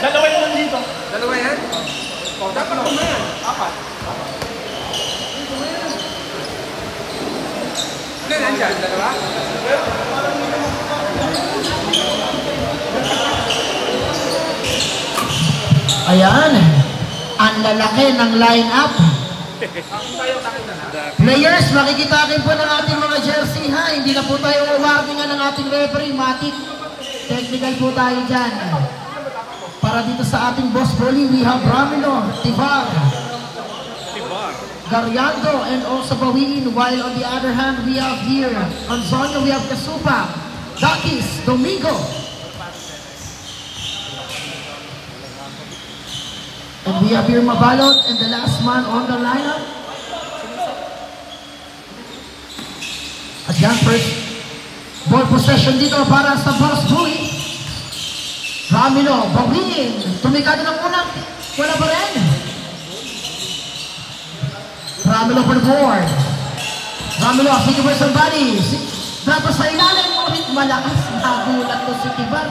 Dalawa yun lang dito. Dalawa yan? Dapat mo yan. Apat. Hindi, nandyan. Dalawa? Ayan. Ang lalaki ng line-up. Players, makikita po ng ating mga jersey ha. Hindi na po tayo awardingan ng ating referee, Matik. Technical po tayo dyan. Para dito sa ating boss bully, we have Ramilo, Tivar, Gariando, and also Bawin. While on the other hand, we have here, Anzonio, we have Kasupa, Dakis, Domingo. And we have here Mabalot, and the last man on the lineup. At yan, first ball possession dito para sa boss bully. Ramilo, Bawin, tumikado ng unang, wala pa rin. Ramilo for the board. Ramilo, sige for somebody. Dapat sa ilalim, ngunit malakas. Nagulat to si Tibar.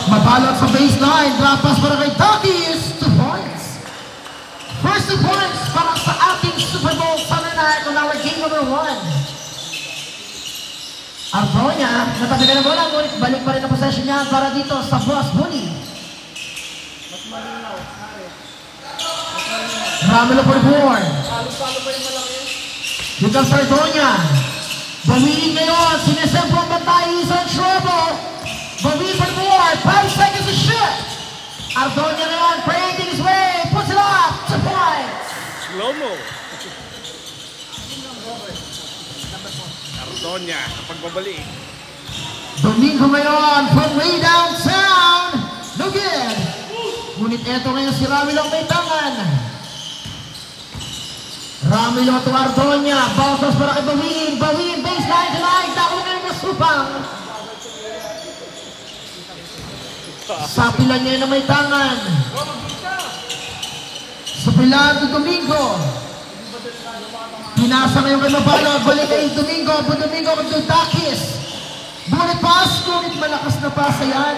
Mabalot sa baseline. Drop pass para kay Takis. 2 points. First 2 points para sa ating Super Bowl Sunday night on our game number 1. Artonia, natabi ka na bola, ngunit balik pa rin ang possession niya para dito sa boss bully. Ramilo for the board. Here comes Artonia. Bawin ngayon, sinesempo ang bantay, isang trouble. Bawin for the board, 5 seconds to shoot. Artonia ngayon, creating his way, puts it up, 2 points. Slow-mo. Artonia, pagbabalik. Domingo ngayon, from way downtown. No good. Ngunit eto ngayon si Ramilo ang may tangan. Ramilo to Artonia. Bounces para kay Bawin. Bawin, baseline tonight. Dako na yung nasupang. Sa pila niya na may tangan. Sa pila to Domingo. Pinasa ngayon kay Mabalot. Balik kay Domingo. Domingo kay Takis. Bullet pass. Ngunit malakas na pasa yan.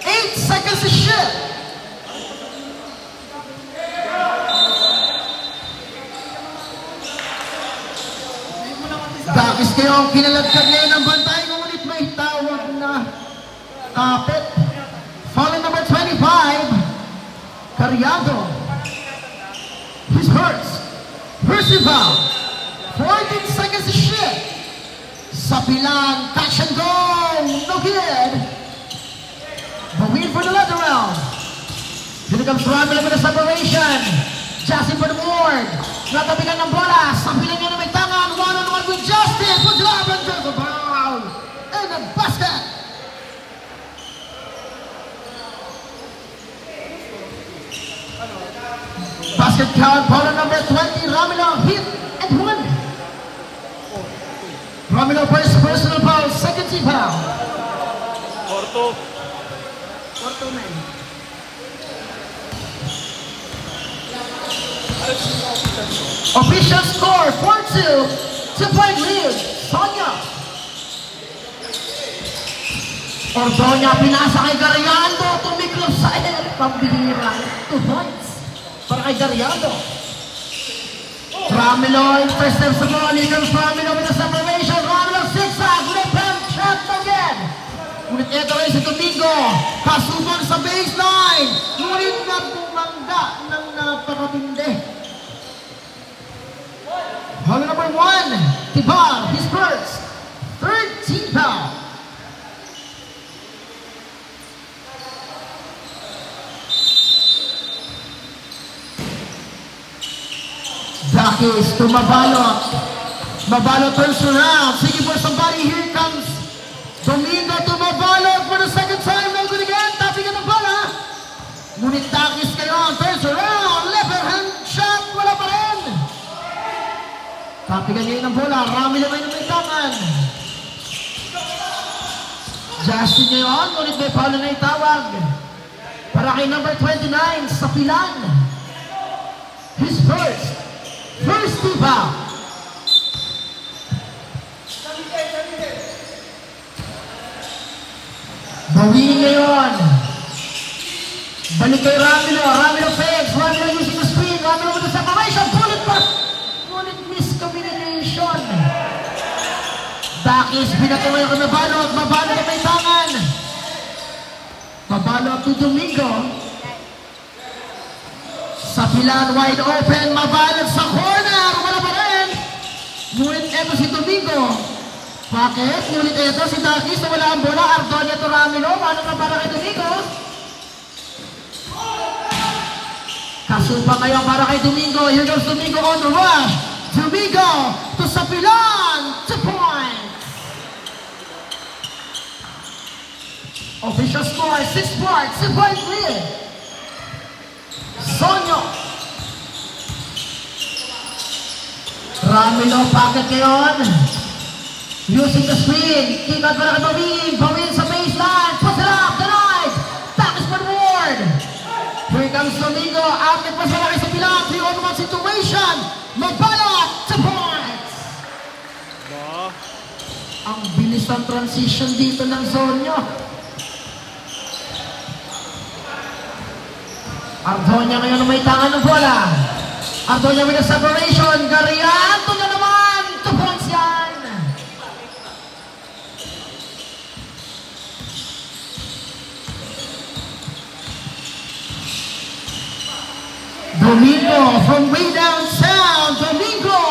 8 seconds to shoot. Takis kayo. Kinaladkad ngayon ang bantay. Ngunit may tawag na kapit. Falling number 25. Cariado. He's hurt. Percival, 14 seconds to shoot. Sa pilang, catch and go. No good. Bawin for the leather round. Here comes Ramilo with a separation. Justin for the board. Natabigan ng bola. Sa pilang niya na may tangan. One-on-one with Justin. Puts it up and goes around. And the basket. Basket count, ball number 20, Ramilo hit and one. Ramilo first personal foul, second team foul. Porto man. Official score, 4-2, 2-point lead, Sonia. Ordonia, pinasa kay Gariando, tumiklop sa air, pambihira, 2 points. Para kay Gariando. Ramilo, first step sa ball. Here comes Ramilo with a separation. Ramilo, zigzag. Left hand shot again. Ngunit ito rin si Domingo. Pasubang sa baseline. Ngunit na bumangga ng napakatindi. Foul number 1. Tibar, his first. 13 foul. Dakis to Mabalot. Mabalot turns around. Seeking for somebody. Here comes Domingo to Mabalot for the second time. No good again. Tapping ang bola. Ngunit Dakis kayo. Turns around. Left hand shot. Wala pa rin. Tapping ngayon ang bola. Ramilo ngayon may tangan. Justin ngayon. Ngunit may foul na itawag. Para kay number 29 sa pilan. His first team foul. Bawiin ngayon. Balik kay Ramilo. Ramilo fakes. Ramilo using the screen. Ramilo with the separation. Bullet pa. Bullet miscommunication. Dakis, binato ngayon kay Mabalot. Mabalot na may tangan. Mabalot to Domingo. Sapilan wide open. Mabalot sa corner. Wala pa rin. Ngunit eto si Domingo. Bakit? Ngunit eto si Dakis na wala ang bola. Ardonia to Ramilo. Ano na para kay Domingo? Kasupa ngayon para kay Domingo. Here goes Domingo on the rush. Domingo to Sapilan. 2 points. Official score, 6 points. 2 points lead. Sonyo. Ramilo packet ngayon. Using the screen. Kick out para kay Bawin. Bawin sa baseline. Puts it up. Denied. Takis for the ward. Here comes Domingo. Outlet pa sa laki sa Pilang. 3-on-1 situation. Magbalot. 2 points. Ba? Ang bilis ng transition dito ng Sonyo. Ardonia ngayon may tangan ng bola. Ardonia with a separation. Garianto na naman. 2 points yan. Domingo from way down south. Domingo,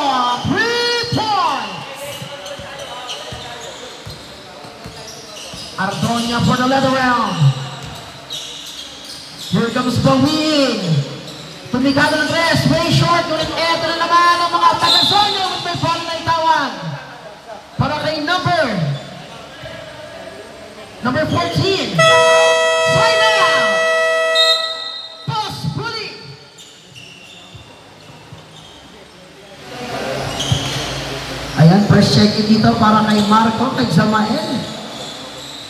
3 points. Ardonia for the leather round. Here comes Bawin. Tumigado ng tres, way short. Ngunit eto na naman ang mga taga-Sonyo at may foul na itawan. Para kay number 14. Slide now. Boss Bully. Ayan, first check-in dito para kay Marco, kay Jamael.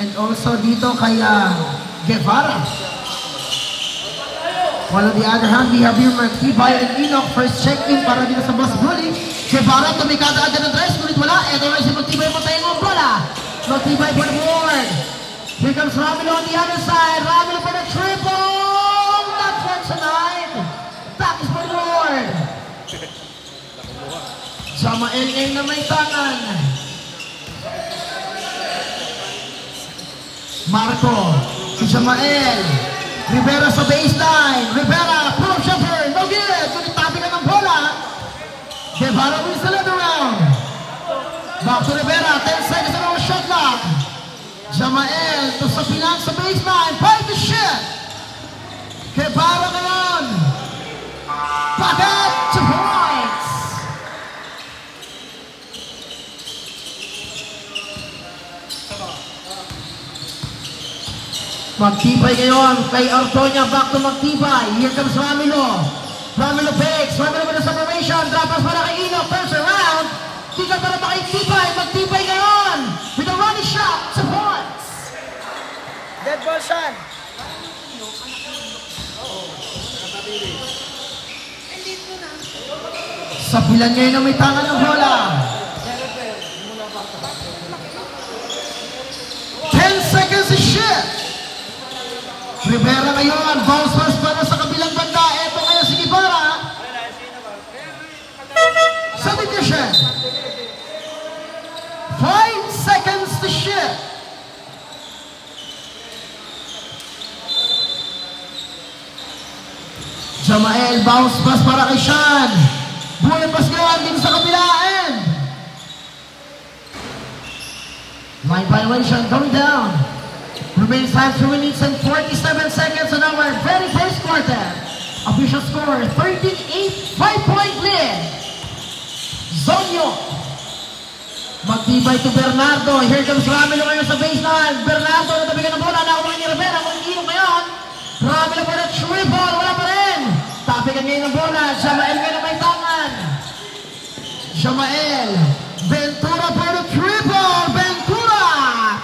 And also dito kay Guevara. While on the other hand, we have here Magtibay and Enoch. First check-in para dito sa Boss Bully. Guevara, tumikada agad ng dress. Ngunit wala. Ito na si Magtibay matay ng bola. Magtibay for the board. Here comes Ramilo on the other side. Ramilo for the triple. Not for tonight. That is for the board. Jamael ngayon na may tangan. Marco. Si Jamael. Rivera sa baseline. Rivera, pull-up jumper, no good. Ngunit tabi na ng bola. Guevara wins the leather round. Back to Rivera, 10 seconds on our shot clock. Jamael to Sapilan sa baseline. Fight the shit. Guevara ngayon. Pagat, 2 points. Magtibay ngayon kay Ardonia, back to Magtibay. Here comes Ramilo. Ramilo fakes. Ramilo with the separation. Drop pass para kay Enoch. Turns around. Tika para pa kay Tibay. Magtibay ngayon with a running shot. 2 points. Dead ball, Sean. Sapilan ngayon na may tangan ng bola. 10 seconds to shoot. Rivera ngayon, bounce pass para sa kabilang banda. Ito ngayon si Guevara. Substitution. 5 seconds to shoot. Jamael, bounce pass para kay Sean. Bullet pass ngayon din sa kabilaan. Line violation going down. Remains time 2 minutes and 47 seconds on our very first quarter. Official score 13-8, 5-point lead. Sonyo. Magtibay to Bernardo. Here comes Ramilo ngayon sa baseline. Bernardo natabigan ng bola. Nakuha ni Rivera. Mag-inom ngayon. Ramilo for the triple. Wala pa rin. Tabigan ngayon ng bola. Jamael ngayon may tangan. Jamael. Ventura for the triple. Ventura.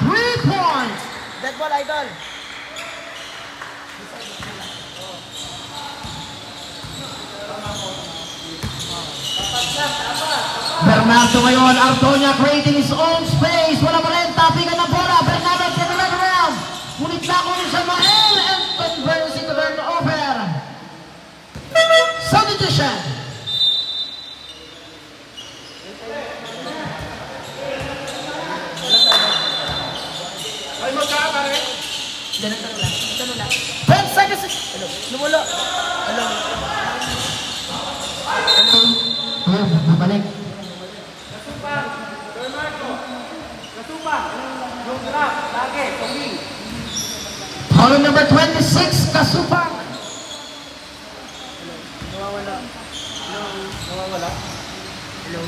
3 points. Dead ball, idol. Bernardo ngayon, Ardonia creating his own space. Wala pa rin, tapigan ng bola. Bernardo for the leather round. Ngunit tackle ni Jamael and converts into turnover. Substitution. Ay, magka, pare. 10 seconds. Lumulo. Hello. Ayun, babalik. Kasupang. Bernardo. Kasupang. Yung trap. Lagi. Tuming. Foul number 26, Kasupang. Nawawala. Nawawala. Hello.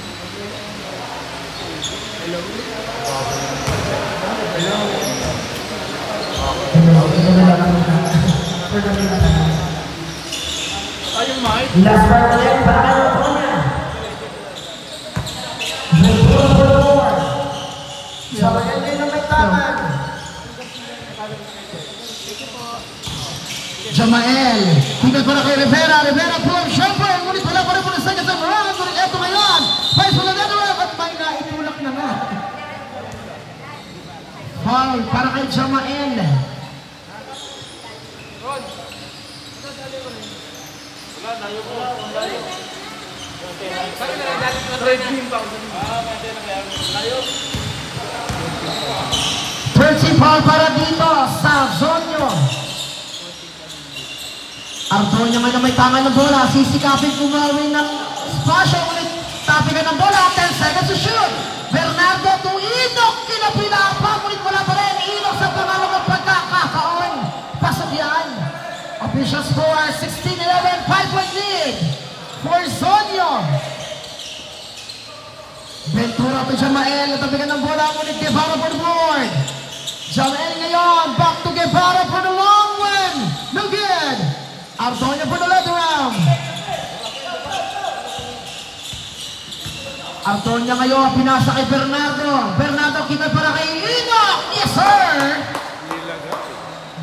Ay, yung mic. Last part ulit para kay Antonia. So, yan din ang may taman. Jamael, tingnan para kay Rivera. Rivera po ang shopper. Ngunit wala pa rin po na second sa round. Ngunit eto ngayon. Vice wala na naman at may naitulak na nga. Foul para kay Jamael. Saan na lang dali ko red beam pa? 30 foul para dito sa Zonyo. Antonio may na may tangan ng bola. Sisikapin kumawin ng spasyo. Ulit tapigan ng bola. 10 seconds to shoot. Bernardo tuinok. Kinapilapa. Ngunit wala pa rin. Inok sa pangalawang pagkakakaon. Pasok yan. Official score 16-11. 5-point lead for Zonyo. Ventura to Jamael. Natapigan ng bola. Ngunit Guevara for the board. Jamael ngayon. Back to Guevara for the long one. No good. Antonio for the lead round. Antonio ngayon, pinasa kay Bernardo. Bernardo, kita para kay Enoch. Yes, sir!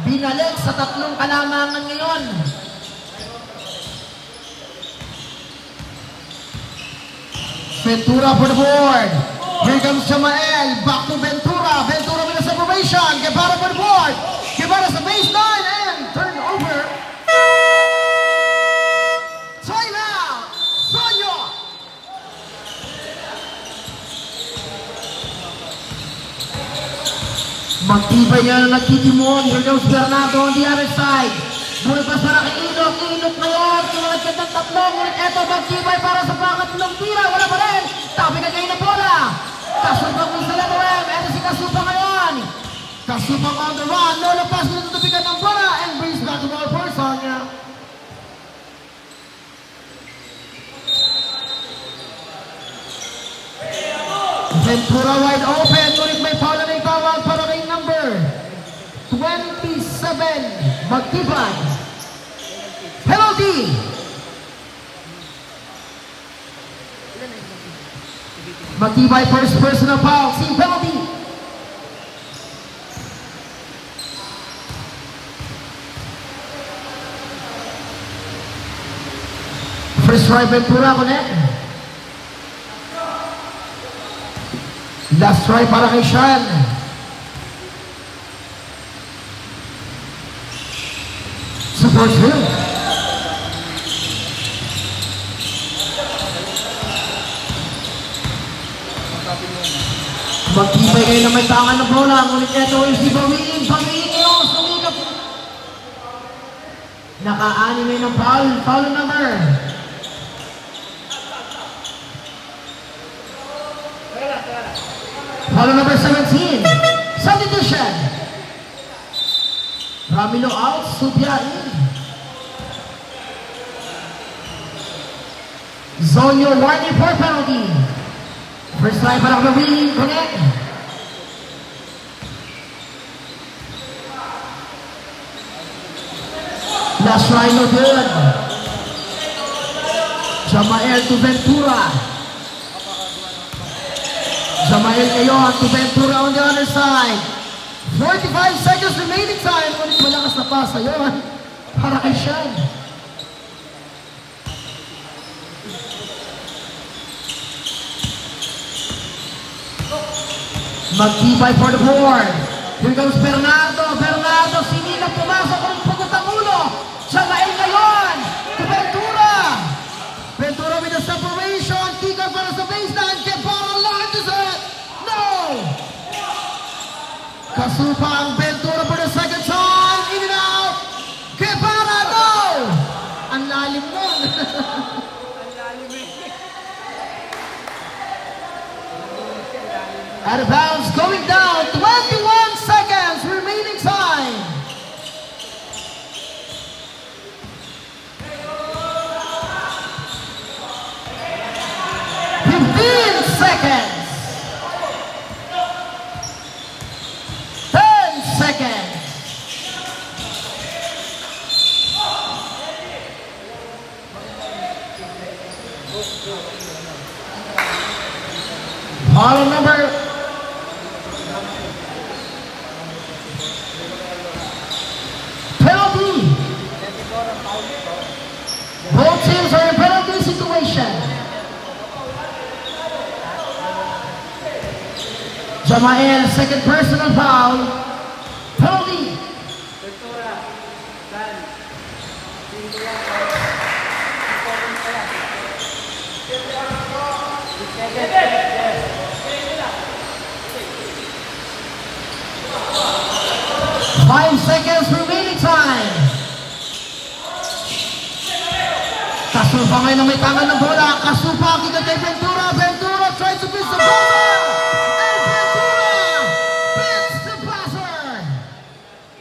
Binalik sa tatlong kalamangan ngayon. Ventura for the board. Here comes Jamael. Back to Ventura. Ventura with a separation. Guevara for the board. Guevara sa baseline and turnover. Timeout! Sonyo! Magtibay nga na nagtitimon. Here goes Bernardo on the other side. Muna pa para kay Inok. Inok ngayon. Tumalag ka ng tatlo. Ngunit eto magtibay para sa pangatlong tira. Wala pa rin. Tabi ka ngayon ng bola. Kasupang mo sa letter M. Eto si Kasupang ngayon. Kasupang on the run. Lola pass mo na tutubigan ng bola. And brings back the ball for Sonya. Ventura wide open. Ngunit may foul na itawag para kay number 27. Magtibay. Penalty. Magtibay first personal foul. Team penalty. First try Ventura connect. Last try para kay Sean. Supports him. Magtibay kayo na may tangan ng bola. Ngunit ito yung si Bawiin. Bawiin kayo. Sumikap. Naka-anime ng foul. Foul number. Foul number 17. Substitution. Ramilo out. Subia in. Zonyo warning for penalty. First try para Bawiin. Connect. Last try no good. Jamael to Ventura. Jamael ngayon to Ventura on the other side. 45 seconds remaining time. Ngunit malakas na pasa yun para kay Sean. Magtibay for the board. Here comes Bernardo. Bernardo pumasok ang pugot ang ulo. Jamael ngayon to Ventura. Ventura with a separation. Kick out para sa baseline. Guevara launches it. No! Kasupa ang Ventura for the second time. In and out. Guevara, no! Ang lalim nun. Out of bounds, going down. 21 seconds remaining time. Seconds. 10 seconds. Ball number penalty. Both teams are in penalty situation. Jamael, second personal foul. Penalty. Five seconds remaining time. Kasupa ngayon na may tangan ng bola. Kasupa, kita kay Ventura. Ventura tries to miss the ball.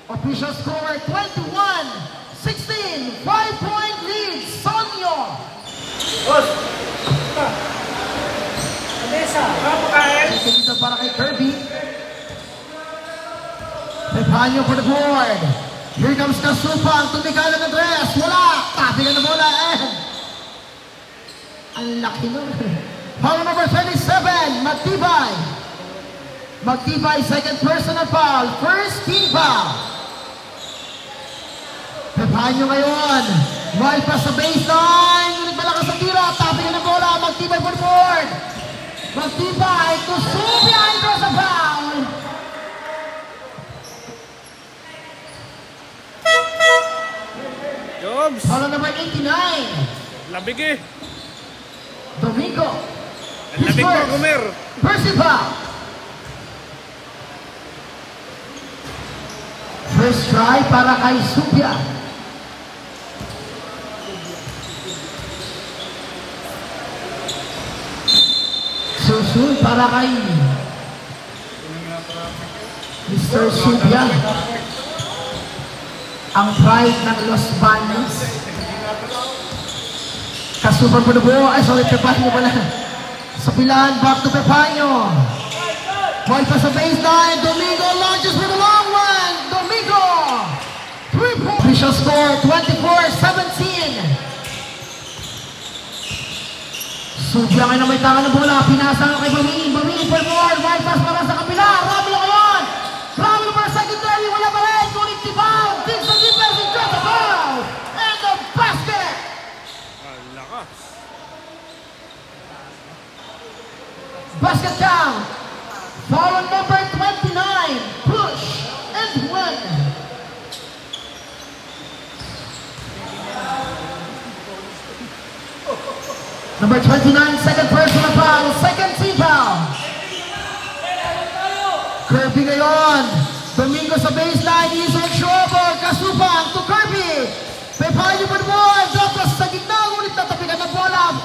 Official score 21-16, 5-point lead, Sonyo. Dito para kay Kirby. Pepanyo for the board. Here comes Kasupa, ang tumikala ng dress. Wala, tapi ka na bola and ang laki nun. Foul number 27, Magtibay. Magtibay, second personal foul, first team foul. Pepanyo ngayon. Right pa sa baseline. Ngunit malakas ang tira. Tapi ka ng bola. Magtibay for the board. Magtibay. Kusubia ito sa foul. Jobs! Foul number 89. Labig eh! Domingo. Ang labig mo, Gomer! First foul. First try para kay Subia. Susun para kay Mr. Subia. Ang pride ng Los Baños. Kasupan po na po. Ay, sorry, Pepanyo pala. Sa pilan, back to Pepanyo. Ball pa sa baseline. Domingo launches for the long one. Domingo. 3-point. Official score, 24-17. Subia ngayon na may tangan ng bola. Pinasa nga kay Baming. Baming for more. Right pass para sa kapila. Ramilo ngayon. Ramilo for secondary. Wala pa rin. Ngunit tibaw. Dig sa defense. And got the ball. And the basket. Ang lakas! Basket count. Foul on number 29. Push and win. Number 29, second personal foul, second team foul. Kirby ngayon. Domingo sa baseline, he's in trouble. Kasupang to Kirby. Pepanyo pa naman. Dapat sa gitna, ngunit natapikan ng bola.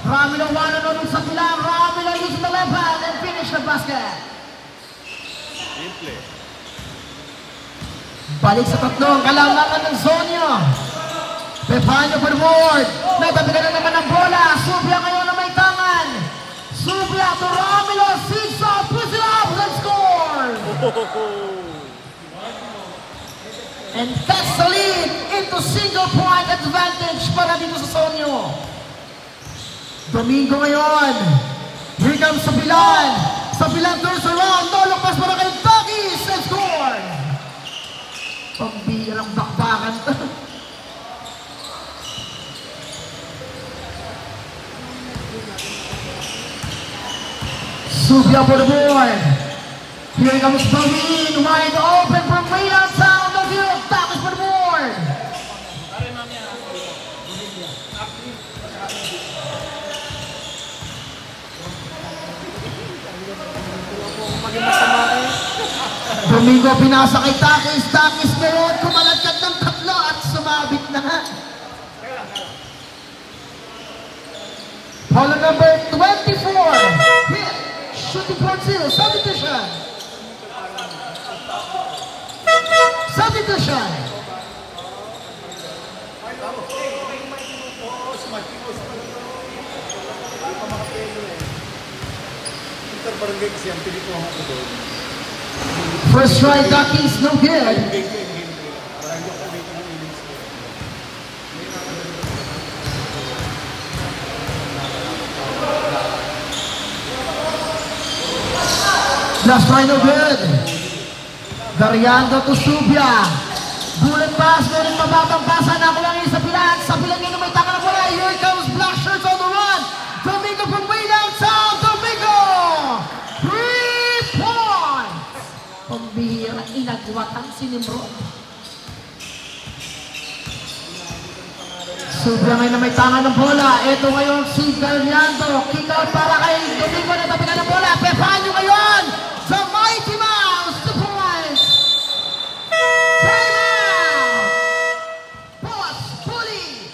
Ramilo one-on-one sa pilang. Ramilo using the left hand and finish the basket. Simple. Balik sa tatlong kalangangan ng Sonyo. Pepanyo for the board. Natapikan na naman ang bola. Subia ngayon na may tangan. Subia to Ramilo. Seesaw. Push it up and score. And that's the lead into single point advantage para dito sa Sonyo. Domingo ngayon. Here comes Sapilan. Sapilan turns around. No look pass para kay Doggies and score. Pambirang bakbakan to. Subia for the board. Here comes Baming, wide open from way downtown. The field. That is Domingo pinasa kay Takis. Takis ngayon kumalagkat ng tatlo at sumabit na. Follow number 24. Hit. Shooting for two. Substitution. Substitution. First try, Duckies, no good. Last try, no good. Dariando to Subia. Bullet pass, ngunit mababang pasa na ako lang yung sa pilan. Sa pilan nyo na may taka na bola. Here comes Black Shirts on the run. Domingo from way downtown. Domingo! 3 points! Pambihira, inagwatan si Nimrod. Subia ngayon na may tanga ng bola. Ito ngayon si Dariando. Kick out para kay Domingo na tapigan ng bola. Pepahan nyo ngayon! The Mighty Mouse! 2 points! Time out! Boss Bully!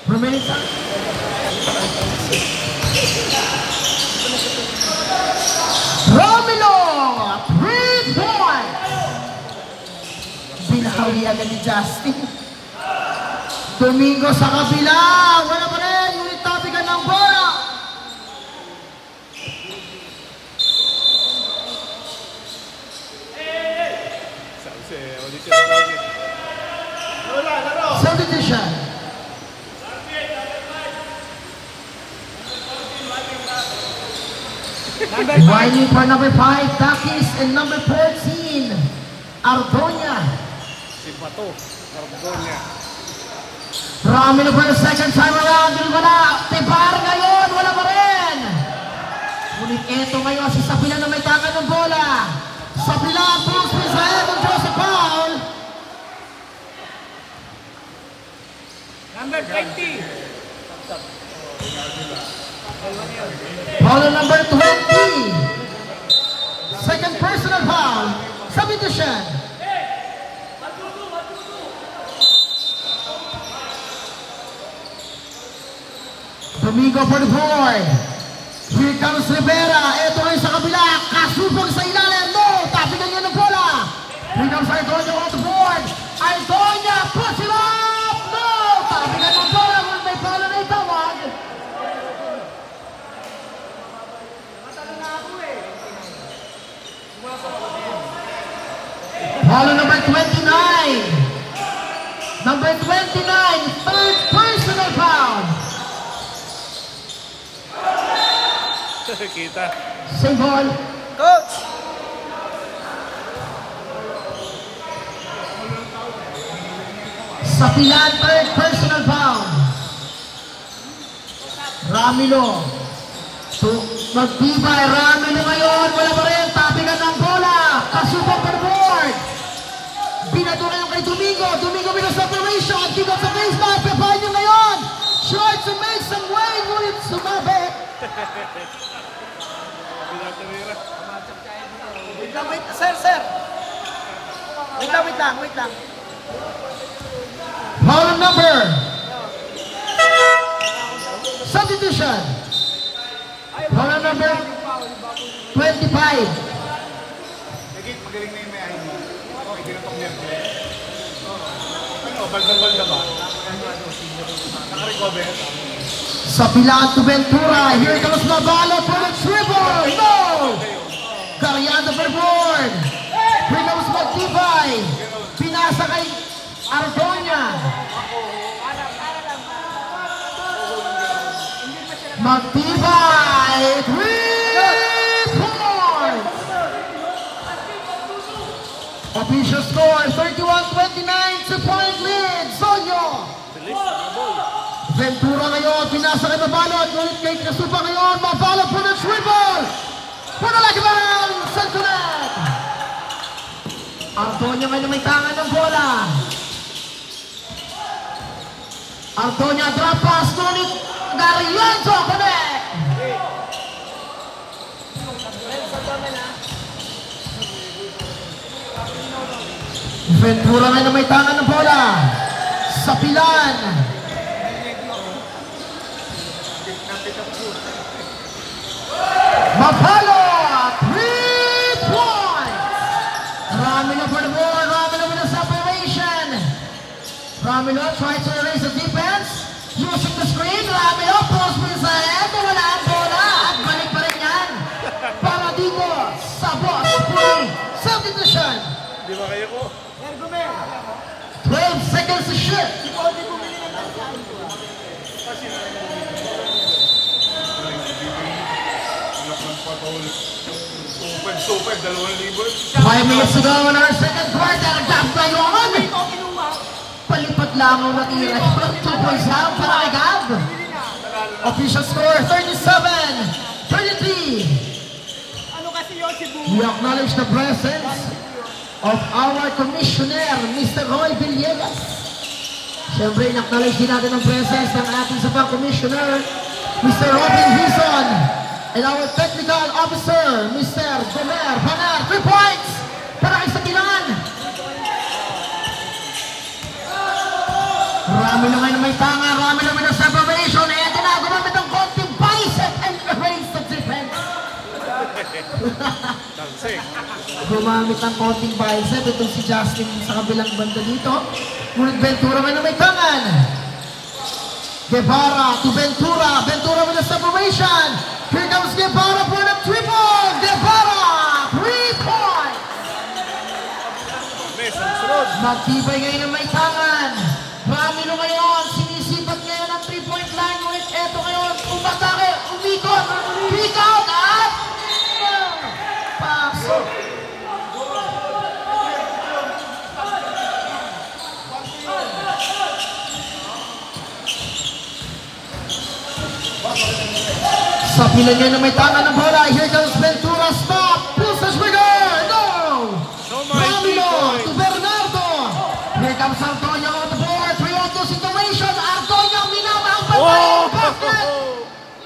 Remaining time. Romelo! 3 points! Binahawi agad ni Justin. Domingo sa kabila. Wala pa rin. Ngunit tapigan ng bola. Substitution. Winding for number 5, Takis, and number 14, Ardonia. Si Bato, Ardonia. Ramilo for the second time around. Wala. Tebar ngayon. Wala pa rin. Ngunit ito ngayon si Sapila na may tangan ng bola. Sapila, pulls Misael ng Joseph Paul. Number 20. Foul number 20. Second personal foul. Substitution. Domingo for the board. Here comes Rivera. Ito ay sa kabila. Kasupag sa ilalim. No! Tapigan niya ng bola. Here comes Ardonia on the board. Ardonia puts it up. No! Tapigan ng bola. May bola na itawag. Follow number 29. Number 29. Third personal foul. Kita. Same ball. Coach! Sapilan, third personal foul. Ramilo. Magtibay. Ramilo ngayon. Wala pa rin. Tapigan ng bola. Kasupang per board. Binato na yung kay Domingo. Domingo with a separation. Kick out sa baseline. Pepahan nyo ngayon. Try to make some way. Ngunit sumabi. Wait lang, wait. Sir. Wait lang. Foul number. Substitution. Foul number 25. Magaling na yung may ID. Okay, ginatong niya. Ano, baldang-bal na ba? Naka-recover? Sa pilaan to Ventura. Here comes Mabalo for the triple. No! Cariando for board. Here comes Magtibay. Pinasa kay Ardonia. Magtibay. 3 points. Official score 31-29. 2-point lead. Sonyo. Ventura ngayon, pinasa kay Mabalot, ngunit kay Kasupa ngayon, Mabalot for the triple! For the Lagman, Santunet! Ardonia ngayon may tangan ng bola. Ardonia drop pass, ngunit Darienzo connect! Ventura ngayon na may tangan ng bola. Sapilan. Mapalo. 3 points. Ramilo for the ball. Ramilo with the separation. Ramilo tries to erase the defense. Using the screen. Ramilo post mo sa head. Wala ang bola. At balik pa rin yan. Para dito sa boss. Substitution. Di ba kayo ko? 12 seconds to shoot. Super, 2,000. 5 minutes to go in our second quarter. Gab on. Palipat lang ang natira. 2 points down para kay Gab. Official score 37-33. We acknowledge the presence of our commissioner, Mr. Roy Villegas. Siyempre, in-acknowledge din natin ang presence ng ating isa pang commissioner, Mr. Robin Hison, and our technical officer, Mr. Gomer Panar. 3 points para kay Sakilan. Rami na ngayon may tanga, Rami na may separation, eh, gumamit ang konting bicep and erase the defense. Gumamit ng konting bicep. Itong si Justin sa kabilang banda dito. Ngunit Ventura ngayon na may tangan. Guevara to Ventura. Ventura with the separation. Here comes Guevara for the triple. Guevara, 3 points. Magtibay ngayon na may tangan. Ramilo ngayon, sinisipat ngayon ang 3-point line. Ngunit eto ngayon, umatake, umikot, pick out, at pasok. Sa pila niya na may tangan ng bola. Here comes Ventura. Stop. Pulses trigger. No. Ramilo to Bernardo. Here comes Antonio on the board. 3-on-2 situation. Antonio minama ang patay. Basket.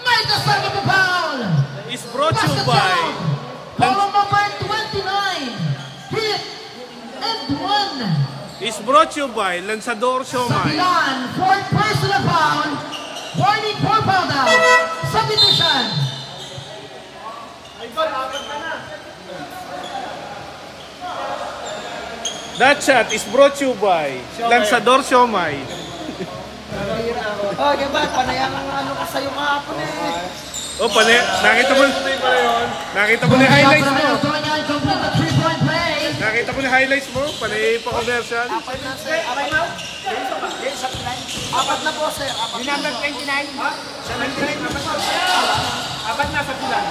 May kasama po foul. Is brought to you by Polo number 29. Hit and 1. Is brought to you by Lanzador Siomay. Sabilan. Fourth personal foul. Warning for foul down. Substitution. That shot is brought to you by Lanzador Siomay. Oh, diba? Panayang ang ano ka sa'yo kahapon eh. O, nakita mo na highlights mo. Nakita mo na highlights mo, panay pa commercial. Apat na, sir. Apat na? Apat na po, sir. Yung number 29? 79? Apat na sa pilan.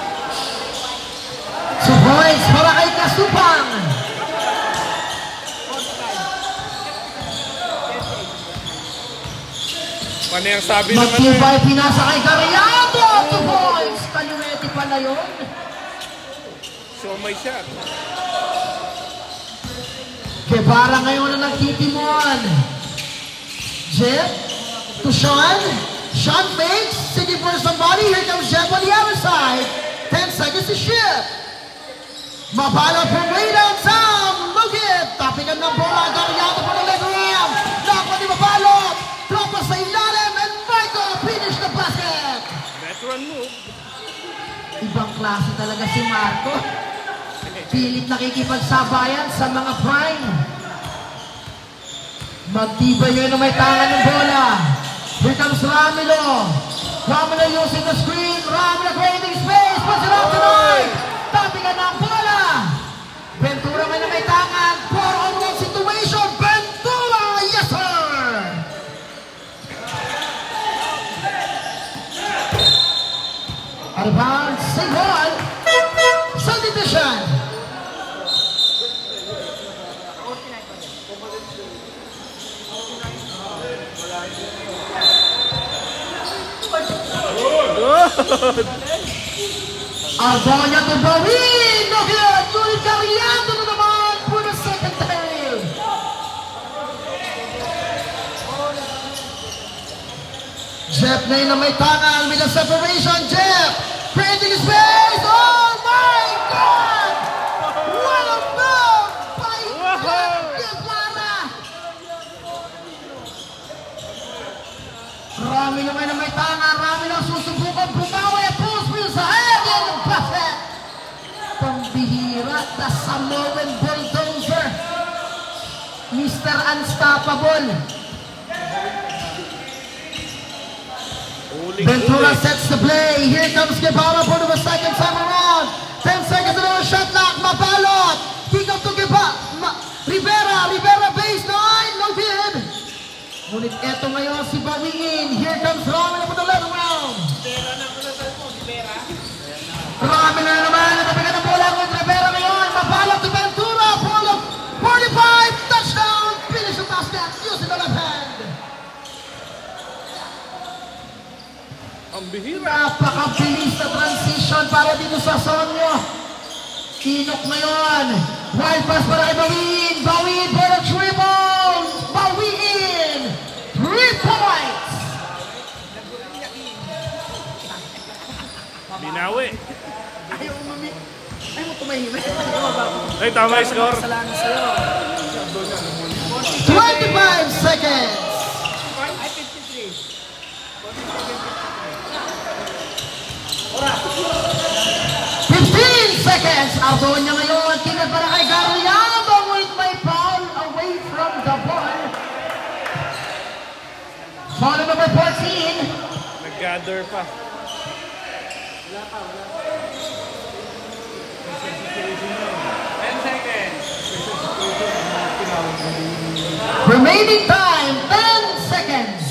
2 points para kay Kasupang. Panay ang sabi ng ano eh. Magtibay, pinasa kay Gariado. 2 points. Kaluwete pala yun. Siomay shot. Guevara ngayon na nagtitimuan. Jeff to Sean. Sean fakes. Sitting for somebody. Here comes Jeff on the other side. 10 seconds to shoot. Mabala from way downtown. Look it. Tappingan ng bola. Gariado for the leg ram. Dapat ni Mabalo. Tropa sa ilalim. And Michael finish the basket. Veteran move. Ibang klase talaga si Marco. Pilit nakikipagsabayan sa mga prime. Magtibay yun na may tangan ng bola. Here comes Ramilo. Ramilo using the screen. Ramilo creating space. Puts it up tonight. Tappingan ng bola. Ventura may na may tangan. 4-on-1 situation. Ventura. Yes, sir. Out of bounds. Save ball. Substitution. Arbonia to Bawin! No good! Yuri Cariando na naman for the second time! Jeff na yun na may tangan with a separation. Jeff! Creating space! Oh my God! What a move by Jeff Guevara! Ramilo ngayon na may tanga. Ramilo susubukan bumawi at pulls wheel sa head. Yan ang buffet. Pambihira. The Samoan Bulldozer. Mr. Unstoppable. Ventura sets the play. Here comes Guevara for the second time around. 10 seconds into a shot lock. Mabalot. Kick up to Guevara. Rivera base 9. No good. Ngunit eto ngayon si Bawiin. Here comes Ramilo for the left round. Ramilo na naman. Natabigan ng bola with Rivera ngayon. Mabalot to Ventura. Pull of 45. Touchdown. Finish the pass net. Using the left hand. Ang bihira. Napakabilis na transition para dito sa Sonyo. Tinok ngayon. Wild pass para kay Bawiin. Bawiin for the triple. Bawiin. 3 points. Binawi. Ayaw mo tumahimik. Ay, tama yung score. Kasalanan sa'yo. 25 seconds. Ay, 53. 15 seconds. Ardo niya ngayon. Tingnan para kay Garliano with my foul away from the ball. Foul number 14. Nag-gather pa. Remaining time, 10 seconds.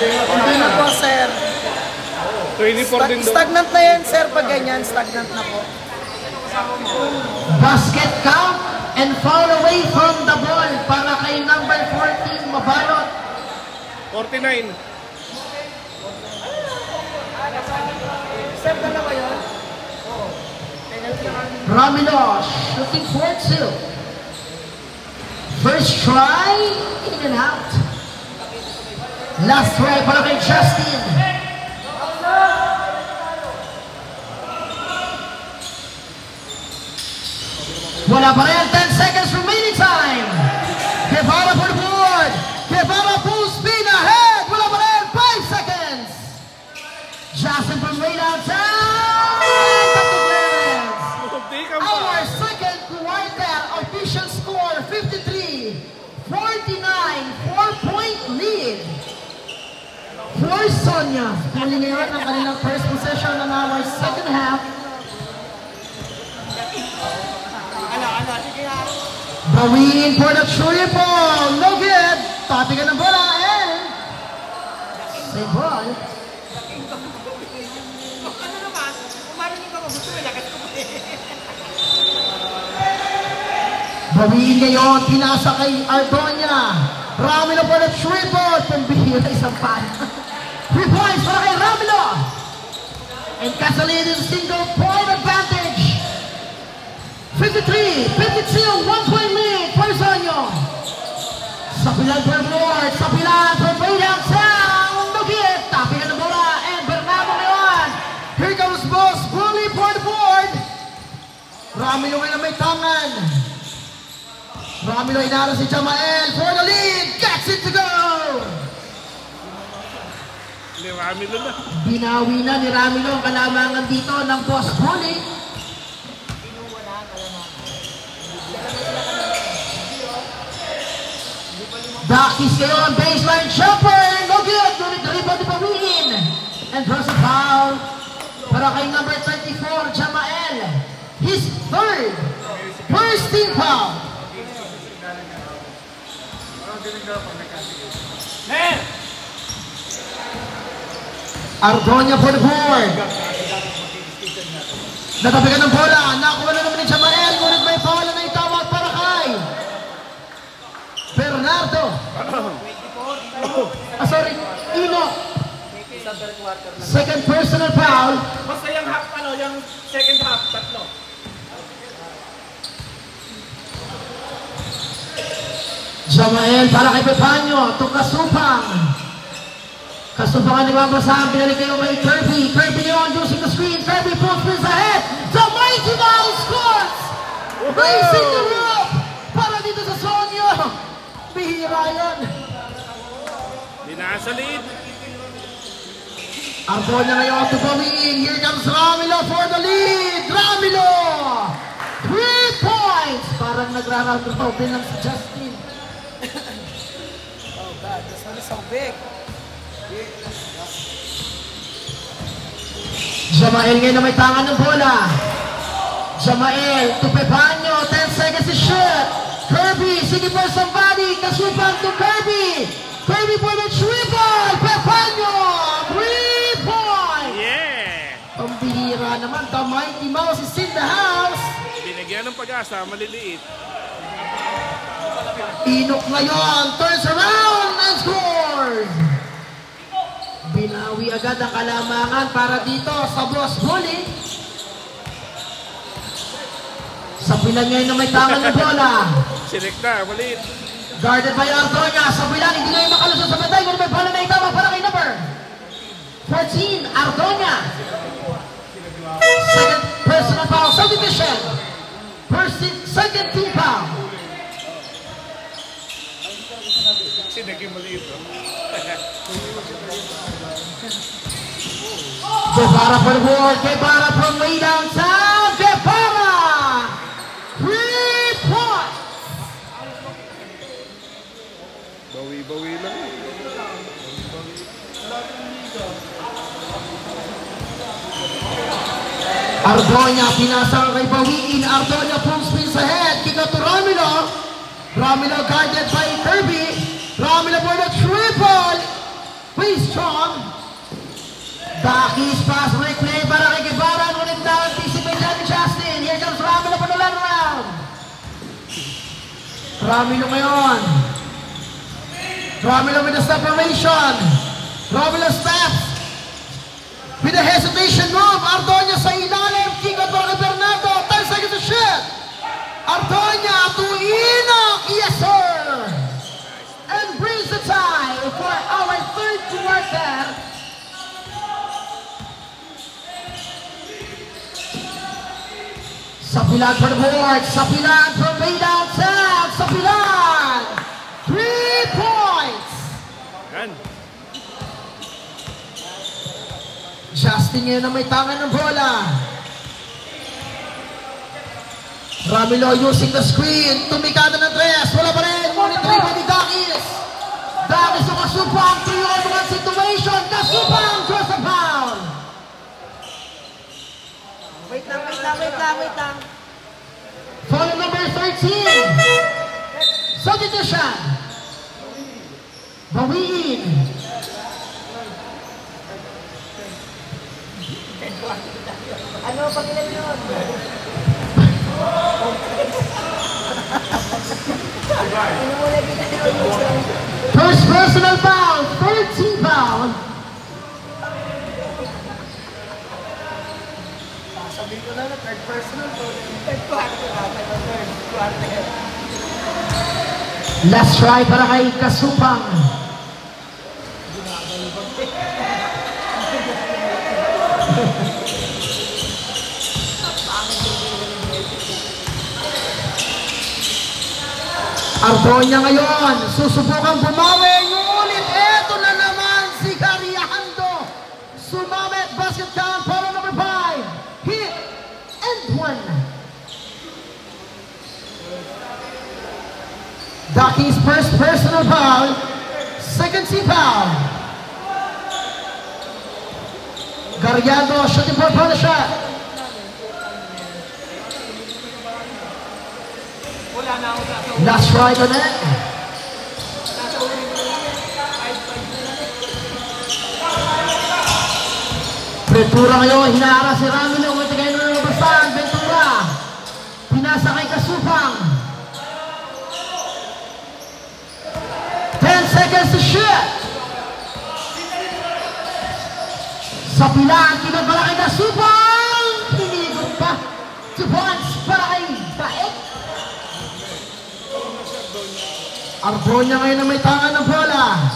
Hindi na po, sir. 24 din doon. Stagnant na yan, sir. Pag ganyan, stagnant na po. Basket count and foul away from the ball para kay number 14, Mabalot. 49. Sir, dalawa yun. Ramilo shooting for 2. First try, in and out. Last try para kay Justin. Wala pa rin, 10 seconds remaining time. Guevara for the board. Guevara full speed ahead. Wala pa rin, 5 seconds. Justin from way downtown. And back to clearance. Munti ka pa. Our second quarter official score 53-49, 4-point lead for Sonia. Huli ngayon ang kanilang first possession ng our second half. Bawiin for the triple. No good. Tapigan ng bola and save ball. Ano naman? Kumarinig ako. Gusto mo lagat ko. Bawiin ngayon, pinasa kay Ardonia. Ramilo for the triple. Pambihira isang pan. 3 points para kay Ramilo. And Casalid is single point advantage. 53, 52, 1-point lead for Sonyo. Sapilan for board. Sapilan for way downtown. No good. Tapigan ng bola. And Bernardo ngayon. Here comes Boss Bully for the board. Ramilo ngayon may tangan. Ramilo inara si Jamael for the lead. Gets it to go. Ramilo na. Binawi na ni Ramilo ang kalamangan dito ng Boss Bully. Dakis ngayon, baseline jumper. No good. Ngunit rebound ni Bawiin. And draws a foul para kay number 24, Jamael. His third. First team foul. Ardonia for the board. Natabigan ng bola. Nakuha na naman ni Jamael. Ngunit may foul na itawag para kay Bernardo. Sorry, Ino. Second personal foul. Basta yung half, yung second half, tatlo. Jamael para kay Pepanyo. To Kasupang. Kasupang ang nagbabasahan. Pinalik kayo kay Kirby. Kirby yun using the screen. Kirby pulls this ahead. The Mighty Mouse scores! Racing the rope! Para dito sa Sonyo. Bihira yan. Dinasa lead. Artonia ngayon to Bawin. Here comes Ramilo for the lead. Ramilo! 3 points! Parang nagra-round robin lang si Justin. Oh God, this one is so big. Jamael ngayon na may tangan ng bola. Jamael to Pepanyo. 10 seconds to shoot. Kirby, sige for somebody. Kasupang to Kirby. Kirby for the triple. Pepanyo! 3 points! Yeah! Pambihira naman. The Mighty Mouse is in the house. Binigyan ng pag-asa, maliliit. Inok ngayon. Turns around and scores. Binawi agad ang kalamangan para dito sa Boss Bully. Sa pilan ngayon na may tangan ng bola. Sinek na, maliit. Guarded by Artonia. Sa pilan, hindi na yung makalusot sa bantay. Kung may bola na itama para kay number 14, Artonia. Second personal foul sa division. Second team foul. Sinek yung maliit. Guevara for the board. Guevara from way downtown. Guevara! 3 points! Bawi-bawi lang. Artonia, pinasang kay Bawiin. Artonia full spins ahead. Kick out to Ramilo. Ramilo guarded by Kirby. Ramilo for the triple. Please, strong. Daki's pass replay para kay Guevara. Ngunit na-anticipate yan ni Justin. Here comes Ramilo for the last round. Ramilo ngayon. Ramilo with the separation. Ramilo steps. With a hesitation move. Artonia sa ilalim. Kick out para kay Bernardo. 10 seconds to shoot. Artonia to Enoch. Yes, sir. And brings the tie for our third quarter. Sapilan for the board. Sapilan from way downtown. Sapilan. 3 points. Yan. Justin ngayon na may tangan ng bola. Ramilo using the screen. Tumikada ng tres. Wala pa rin. Ngunit dribble ni Dakis. Dakis o Kasupang. 3-on-1 situation. Kasupang draws a foul. Wait lang. Foul number 13. Substitution. Bawiin. Ano pang ilan yun? First personal foul. 13 foul. Sabihin ko lang na third personal to. Third quarter. Third quarter. Last try para kay Kasupang. Artonia ngayon, susubukang bumawi, ngunit eto na naman si Cariando. Sumamit, basket count, follow number 5. Hit and 1. Daki's first personal foul, second team foul. Cariando shooting for the shot. Last try to net. Ventura ngayon, hinaharap si Ramilo. Ngunit kayo na nabasan. Ventura. Pinasa kay Kasupang. 10 seconds to shoot. Sa pilaan, kinag para kay Kasupang. Pinigot pa. 2 points para kay Baek. Ardoña ngayon na may tangan ng bola.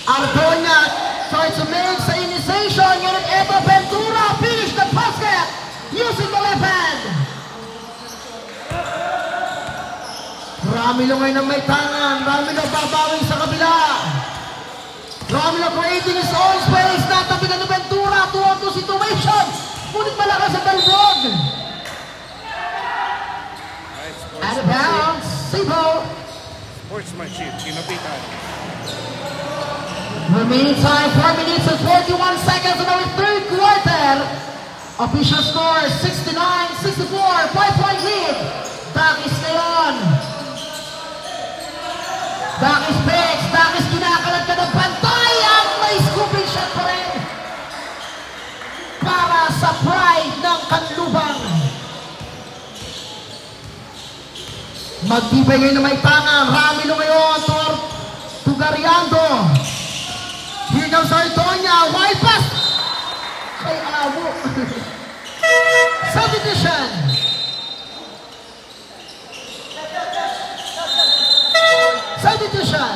Ardoña tries to make sa initiation. Ngunit Edo Ventura finish the basket using the left hand. Ramilo ngayon na may tangan. Ramilo babawin sa kabila. Ramilo creating his own space. Natabigan ni Ventura. 2-on-2 situation. Ngunit malakas sa talbog. Out of bounds. Cebu. Sportsmanship, kinapitan. Remaining time 4 minutes and 41 seconds in our third quarter. Official score 69-64. 5-point lead. Dakis ngayon. Dakis picks. Dakis kinakalat ka ng pantay. At may scooping shot pa rin. Para sa pride ng Kanlubang. Magtibay ngayon na may tangan. Ramilo ngayon. Tugariando. Here comes Ardoña. Wide pass. Kay Abo. Substitution. Substitution.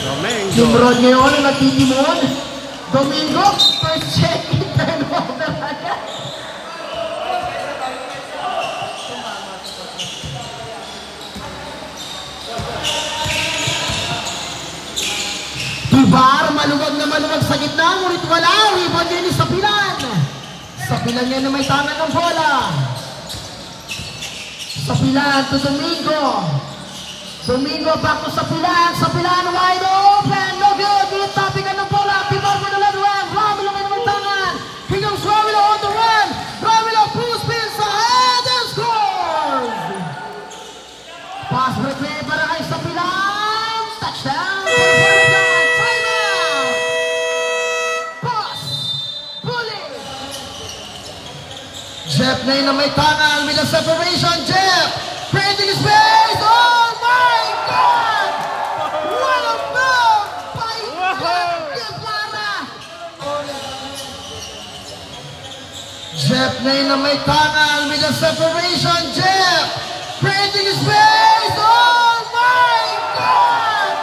Domingo. Nimrod ngayon ang nagtitimon. Domingo, first check in turnover agad. Tubar, maluwag na maluwag sa gitna, ngunit wala. Rebound niya ni Sapilan. Sapilan niya na may tangan ng bola. Sapilan to Domingo. Domingo back to Sapilan. Sapilan wide open. No good. Tinatapikan ng bola. Tibar mo na lang. Ramilo may naman tangan. Here comes Ramilo on the run. Ramilo full spin sa head and scores. Pass replay para kay Sapilan. Touchdown. Timeout. Pass. Bully. Jeff na yun na may tangan with a separation. Jeff creating space. Oh my God! What a move by Jeff Guevara! Jeff na yun na may tangan with a separation. Jeff creating space. Oh my God!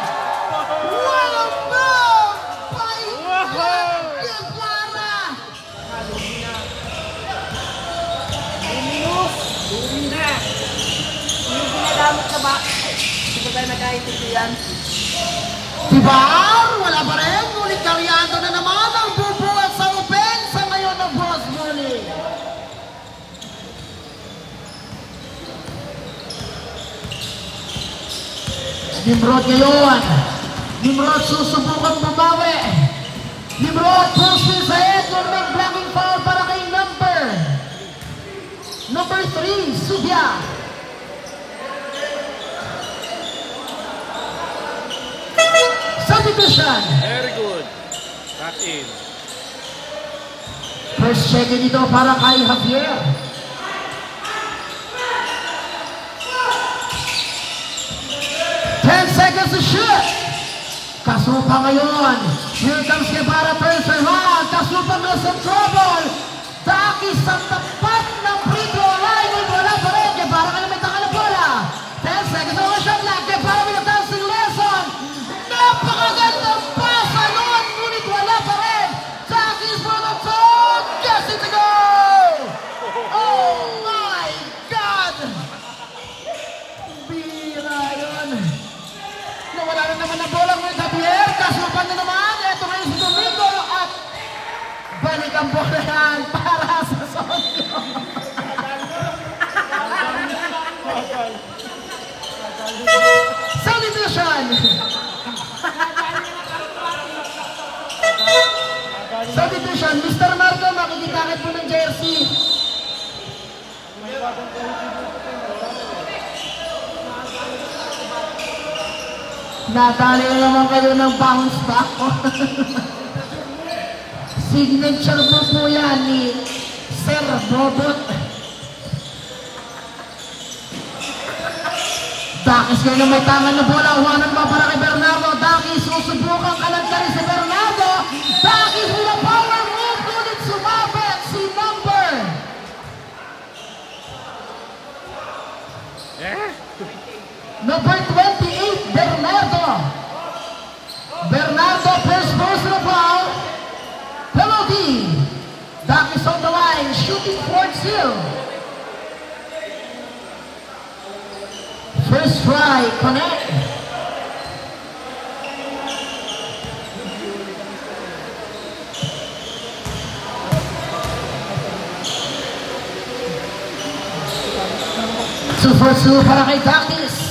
What a move by Jeff Guevara! Lumina. Yung ginagamit sa ba? Hindi ko tayo nagkaintindihan. Tibar, wala pa rin. Ngunit Cariando na naman ang bubuhat sa opensa ngayon ng Boss Bully. Nimrod ngayon. Nimrod susubukan bumawi. Nimrod push sa head. Nung may blocking foul para kay number 3, Subia. Substitution. Very good. Back in. First check dito para kay Javier. Seconds to shoot. Kasupa ngayon. Here comes Guevara, turns around. Kasupa na sa trouble. Dakis sa tapat ng free throw line. Wala pa rin. Guevara ka na may taka na bola. 10 seconds on the shot clock. Guevara with a dancing lesson. Napakagandang pasa noon. Ngunit wala pa rin. Dakis for the top. Gets it to go. Oh my God. Bira yun. Nawala na naman ang bola ng Javier. Kasupan na naman. Ito ngayon si Domingo. At balik ang bola yan para sa Sonyo. Substitution. Substitution. Mr. Marco, makikitangit mo ng jersey. Natali na naman kayo ng bounce back. Signature mo po yan ni Sir Robot. Dakis ngayon na may tangan na bola. Huwanan ba para kay Bernardo? Dakis, susubukan ka lang ka rin si Bernardo. Dakis with a power move. Ngunit sumabit si Number 28, Bernardo. Bernardo, first personal foul. Penalty. Doc is on the line, shooting 4-2. First try, connect. Two for two para kay Dakis.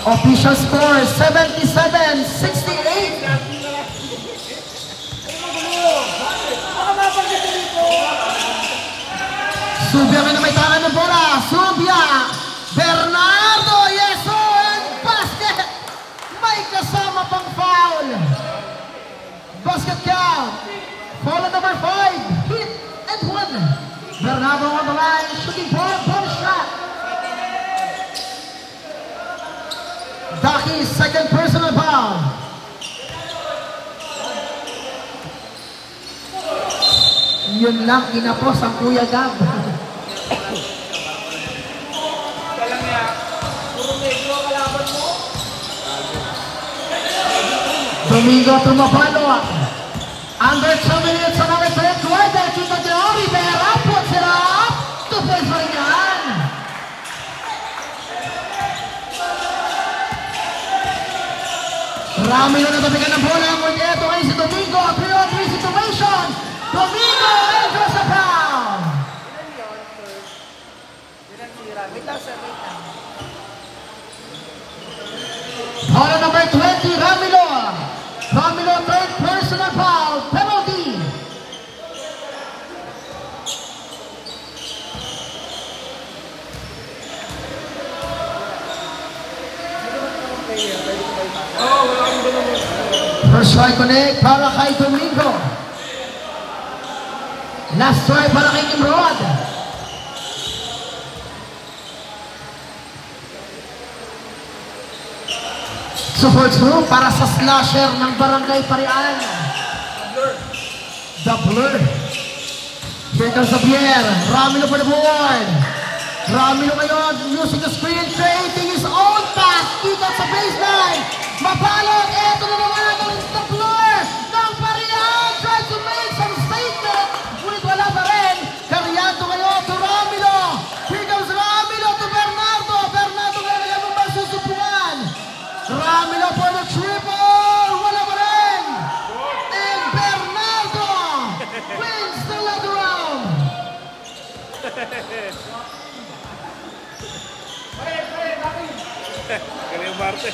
Official score, 77-68. Subia na may tangan ng bola. Subia. Bernardo. Yes, and basket. May kasama pang foul. Basket count. Foul number 5. Hit and 1. Bernardo on the line. Shooting ball shot. Dakis, second personal foul. Yun lang, inapos ang Kuya Gab. Domingo tumapalo. Under 2 minutes on our third quarter. Kita de Rivera puts it up. 2 points pa rin yan. Ramiro na tabigan ng bola. Ngunit ito ay si Domingo. 3-on-3 situation. Domingo enters the foul. Foul number 20, Ramiro. Ramiro, third personal foul, penalty. First try connect para kay Domingo. Last try para kay Nimrod. Support through para sa slasher ng Barangay Parian. The Blur. Here comes Javier. Ramilo for the board. Ramilo ngayon using the screen, creating his own pass. Ikot sa baseline. Mapalot. Eto na naman ang The Blur ng Parian. Try to make some statement. Ngunit wala pa rin. Karyado ngayon to Ramilo. Here comes Ramilo to Bernardo. Bernardo ngayon ang masusupuan. Ramilo for the triple. Wala pa rin. And Bernardo wins the lead round. Galing Marte.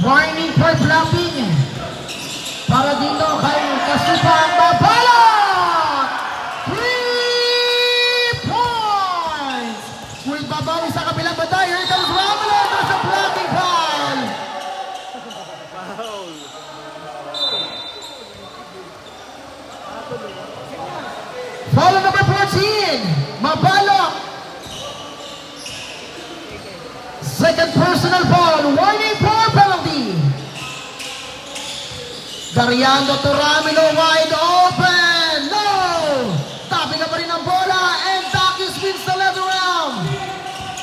Warning for blocking. Para dito kay Kasupang Babalot. 3 points. With babawi sa kabilang banda. Here comes Ramilo. There's a blocking foul. Foul. Foul number 14. Mabalot. Second personal foul. Warning for penalty. Dariando to Ramilo, wide open. No! Tapi na pa rin ang bola and Dakis wins the lead round.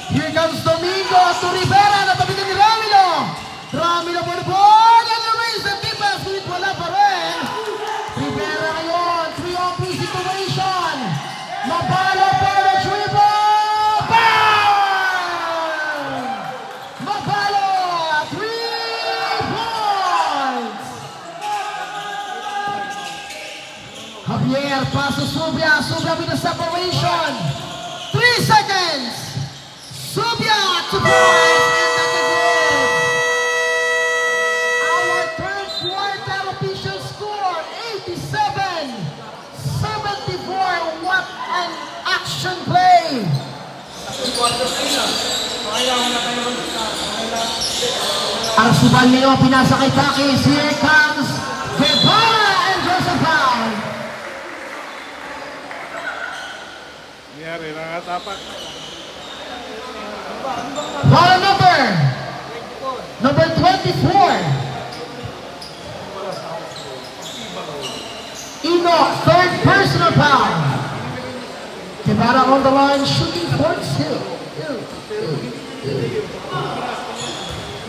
Here comes Domingo to Rivera. Natabigan ni Ramilo. Ramilo for the ball and erase the defense. Ngunit wala pa rin. Rivera ngayon. 3-on-3 situation. Mabalo for the triple. Bang! Mabalo. 3 points. Javier, pass to Subia. Subia with the separation. 3 seconds. Subia, 2 points. And that's a good. Our third quarter official score, 87-74. What an action play. Ang subal niyo, pinasa kay Takis. Here comes Guevara and Joseph Brown. Nangyari, nakatapak. Foul number 24. Ino, third personal foul. Guevara on the line, shooting 4-2.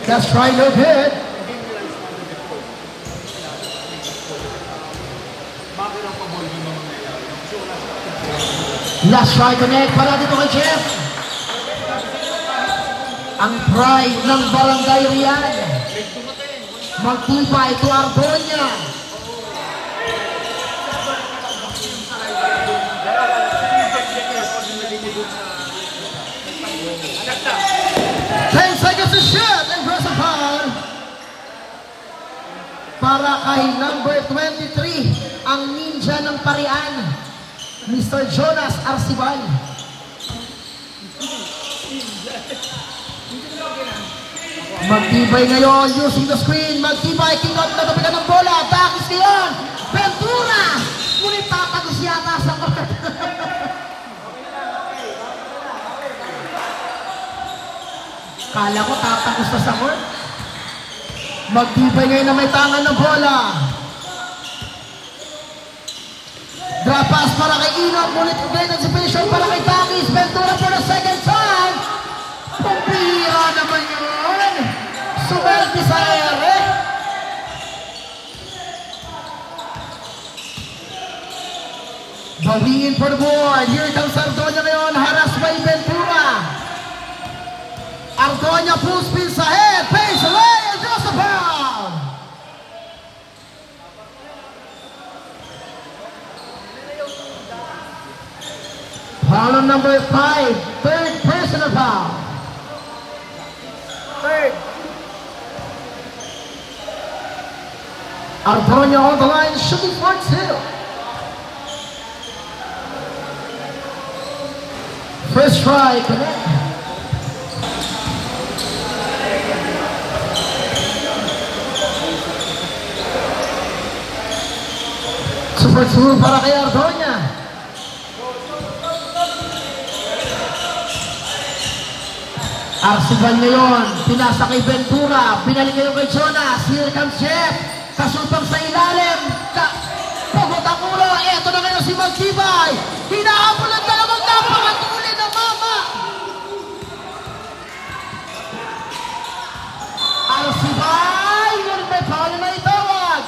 That's right, no good. Last try connect para dito kay Jeff. Ang pride ng Barangay Rian. Magtibay to Argonia. Seconds to shoot and press a foul para kay number 23 ang ninja ng Parian, Mr. Jonas Arcibal. Magtibay ngayon using the screen. Magtibay, king out na tapikan ng bola. Takis ngayon Ventura, ngunit tatagos yata sa court. Kala ko tatapos na sa court. Magtibay ngayon na may tangan ng bola. Drop pass para kay Enoch. Ngunit great anticipation para kay Takis. Ventura for the second time. Pumpira naman yun. Sumelti sa ere. Bawiin for the board. Here comes Argonia ngayon. Haras by Ventura. Argonia full spin sa head. Pace away and just a foul. Foul on number 5. Third personal foul. Third. Argonia on the line, shooting for two. First try, connect. Super two para kay Argonia. Arcibal ngayon, pinasa kay Ventura, binalik ngayon kay Jonas. Here comes Jeff, kasupang sa ilalim, pugot ang ulo. Eto na ngayon si Magtibay, hinahabol ang dalawang napakatuli na mama. Arcibal, ngunit may foul na itawag.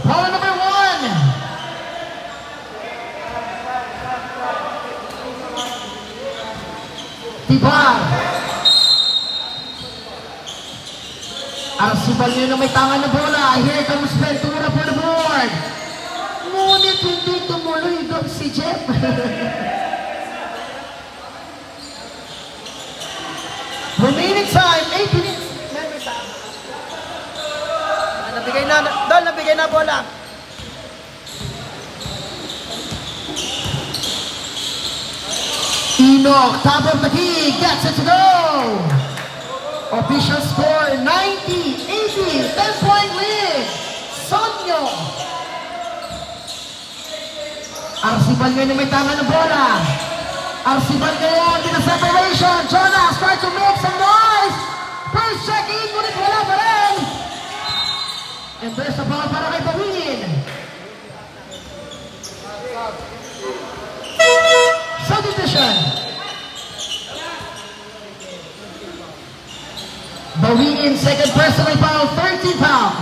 Foul number 1. Tibar. Arcibal ngayon na may tangan na bola. Here comes Ventura for the board. Ngunit hindi tumuloy doon si Jeff. Remaining time, 8 minutes. Nabigay na bola. Enoch, top of the key, gets it to go. Official score 90-80, 10-point lead. Sonyo. Arcibal ngayon may tama ng bola. Arcibal ngayon in a separation. Jonas tries to make some noise. First check in, ngunit wala pa rin. And there's a ball para kay Bawiin. Substitution. Bawiin, second personal foul, 13 foul.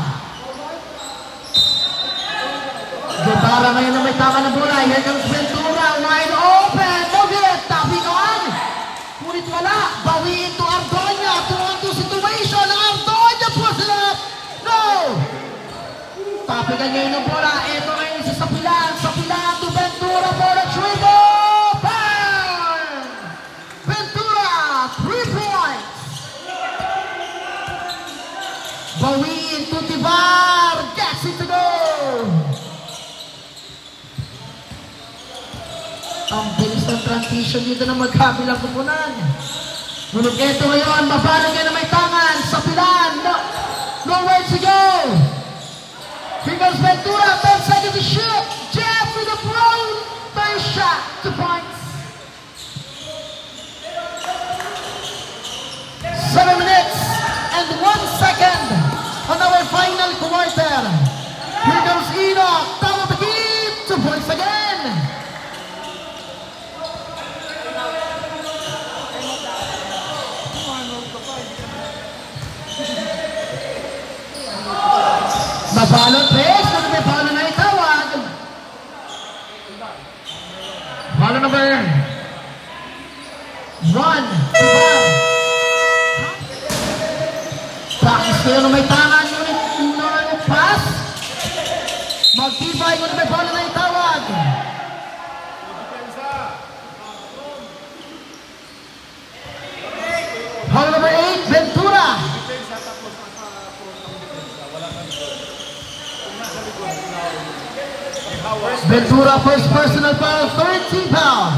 Guevara ngayon na may tama na bola. Here comes Ventura, wide open. No good, tapping on. Ngunit wala. Bawiin to Argonia. 2-on-2 situation. Argonia pulls it up. No. Tapping ngayon ng bola. Ito ngayon si Sapilan. Sapilan to Ventura for the triple. Bang! Ventura, 3 points. Bawiin to Tibar. Gets it to go. Ang bilis ng transition dito na magkabilang kupunan. Ngunit ito ngayon, mabalang ngayon na may tangan. Sapilan, nowhere to go. Here goes Ventura, 10 seconds to shoot. Jeff with a throw. Third shot, 2 points. 7 minutes and 1 second on our final quarter. Here comes Enoch, top of the key, 2 points again. Mabalot pace, ano may balo na itawag? Balo number 1, practice kayo na may tangan, ngunit yung pass. Magtibay kung may balo na itawag. Balo number 8, Ventura. Ventura, first personal foul, 13 foul.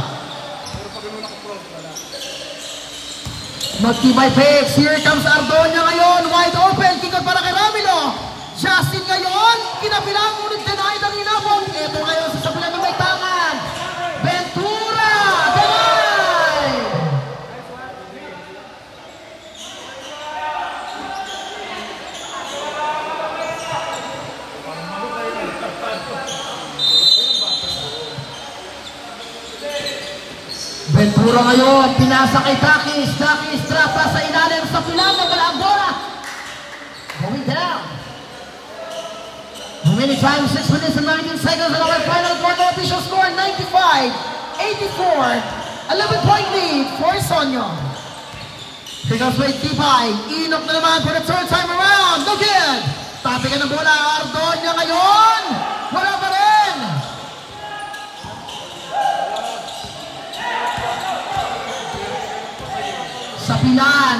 Magtibay Pex, here comes Ardonia ngayon, wide open, kikot para kay Ramilo. Justin ngayon, kinabilang, ngunit denied ang inabong. Ito ngayon sa sabilan ng may tangan. Ventura, denied! Ventura ngayon, pinasa kay Takis. Takis trapa sa ilalim sa pilang ng ang bola. Going down. How many times? 6 minutes and 19 seconds on our final quarter. Official score 95-84. 11-point lead for Sonyo. Here comes Wade Tipay. Inok na naman for the third time around. No good. Tapi ka ng bola. Ardonia ngayon. Wala pa rin. Sapilan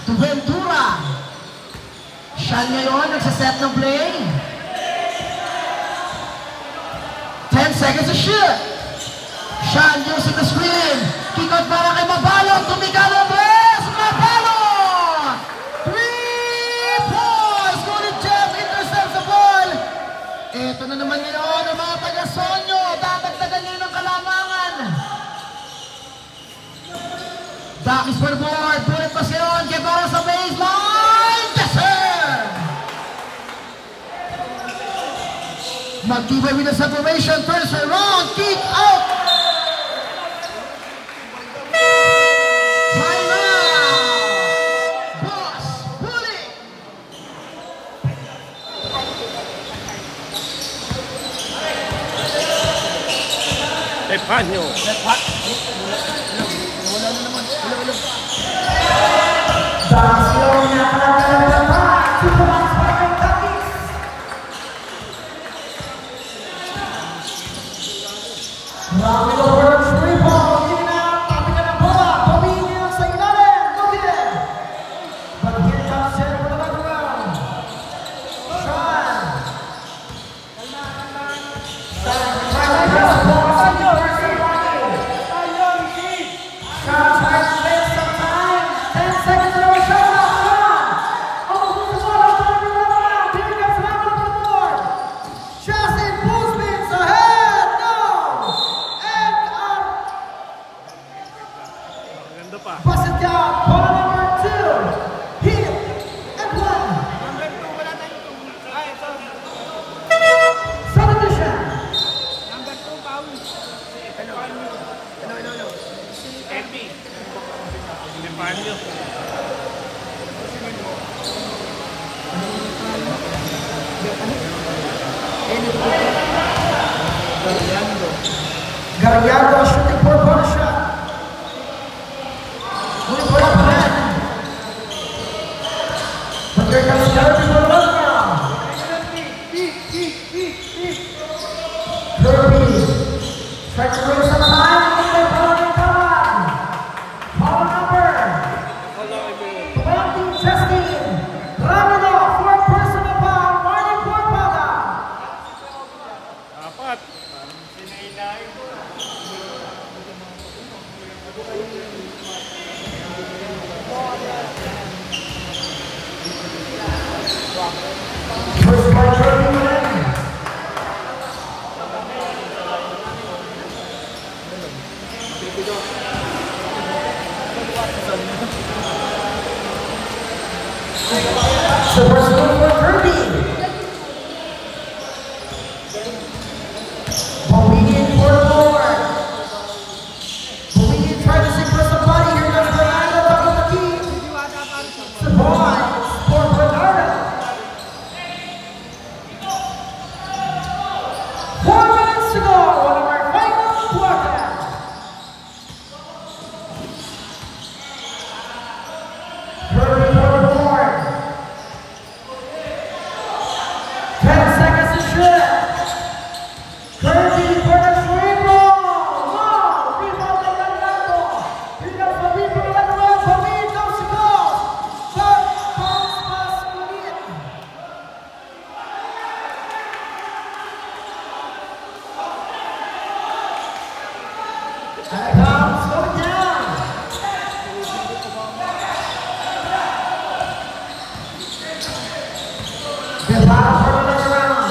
to Ventura. Siya ngayon nagsaset ng play. 10 seconds to shoot. Sean using the screen. Kikot para kay Mabalot. Tumigalo Bres. Mabalot. 3 points. Good Jeff intercepts the ball. Ito na naman ngayon ang mga taga-Sonyo. Dadagdagan niyo ng kalamangan. Dakis for the board. Bullet pa siyon. Guevara sa baseline. Yes, sir! Magtibay with the separation. First round. Kick out. Time out. Boss. Bullet. Tepanyo. Garriado shooting for bonus shot. Good for the man. But here comes Kirby for the run now. Kirby. Try to bring some time. Foul number 20, Justin. Ramiro, fourth personal foul. Martin Porpada. Apat. First by Kirby. So first one for Kirby. Bohemian for the board. Bohemian trying to secure somebody. Here comes Bernardo top of the key. Savoy for Bernardo. 4 minutes to go on our final quarter. Kirby for the board. 10 seconds to shoot. Kirby for the free ball. Wow, rebound by Fernando. Here comes Fabi for the left row. Fabi goes to goal. But bounce pass Munir. And bounce going down. Guevara for another round.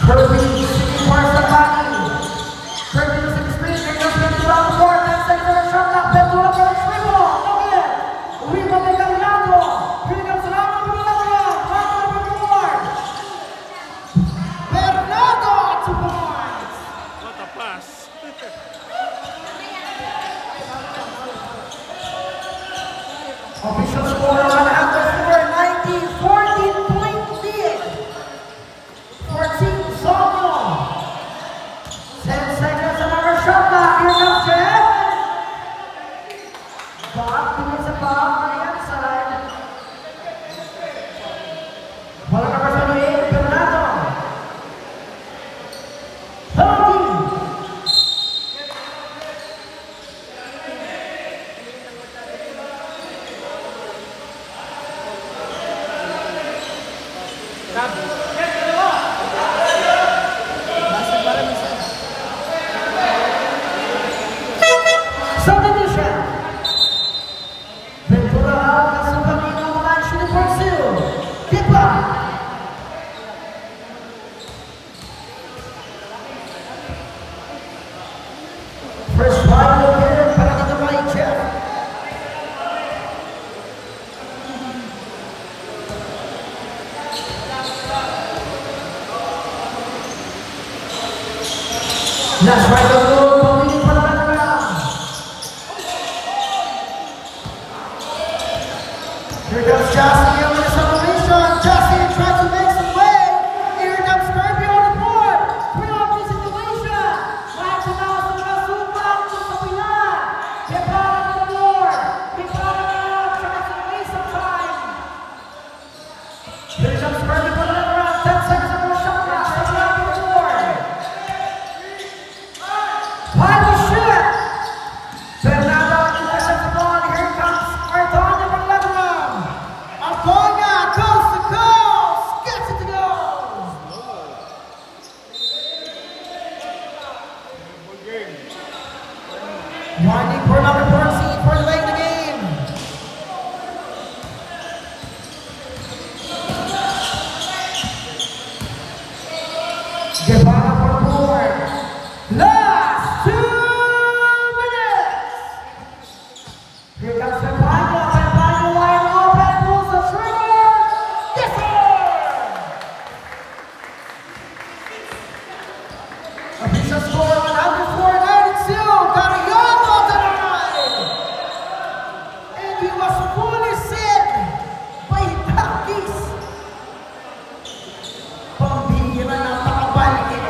Kirby sitting for Sabani. Kirby using the screen. Here goes Kirby around the board. 10 seconds on the shot clock. Ventura for the dribble. No good. Rebound by Caminando. Here comes Ramos for the left round. Ramos for the board. Bernardo 2 points. What a pass. Official score on after score 14-point lead for Team Zongo. 10 seconds on our shot clock. Here comes Jeff. Bob commits a foul on the outside. Ball number 28, Bernardo. Penalty. Substitution. Ventura out, Casumamino on the line, shooting for 2. Keeper. First wide open, para to the right, Jeff. Last right of goal, Pauline for the back round. Here comes Jossie on the celebration. Jossie tries to make some way. Here comes Kirby on the board. 3-on-3 situation. Right to now, Subrasu back to Sapilan. Guevara on the board. Guevara now tries to waste some time. Here comes Kirby for the back round. 10 seconds on the shot clock. Sapilan on the board. Final shot. Fernando intercepts the ball. Here comes Artonia from left round. Artonia goes to goals. Gets it to go. Good game. Winding for number 14 for the late in the game. Guevara for the board. Last 2 minutes. Here comes Pepano. Pepano wide open. Pulls the trigger. Yes, sir. Official score 104-92. Cariano denied. And he was fully set by Takis. Pambihira ng pakabalikin.